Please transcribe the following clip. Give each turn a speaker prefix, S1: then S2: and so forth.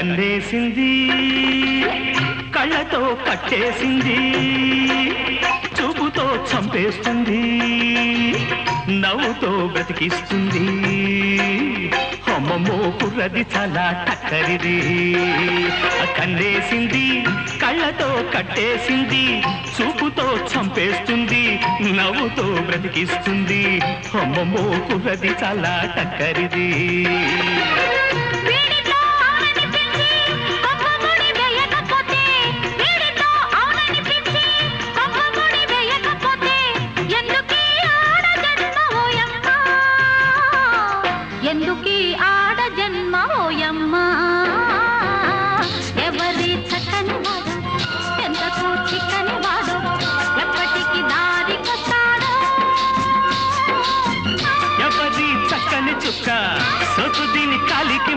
S1: కన్నేసింది కళ్ళతో కట్టేసింది చూపుతో చంపేస్తుంది నవ్వుతో బ్రతికిస్తుంది అమ్మమ్మో కుర్రది చాలా టక్కరిది కన్నేసింది కళ్ళతో కట్టేసింది చూపుతో చంపేస్తుంది నవ్వుతో బ్రతికిస్తుంది అమ్మమ్మో కుర్రది చాలా టక్కరిది
S2: ఎందుకీ ఆడ జన్మ ఓయమ్మా ఎవరి చక్కని వాడు ఎంతకు చిక్కని వాడు ఎప్పటికి దారికొస్తాడు
S1: ఎవరి చక్కని చుక్క సొత్తు దీని కాలికి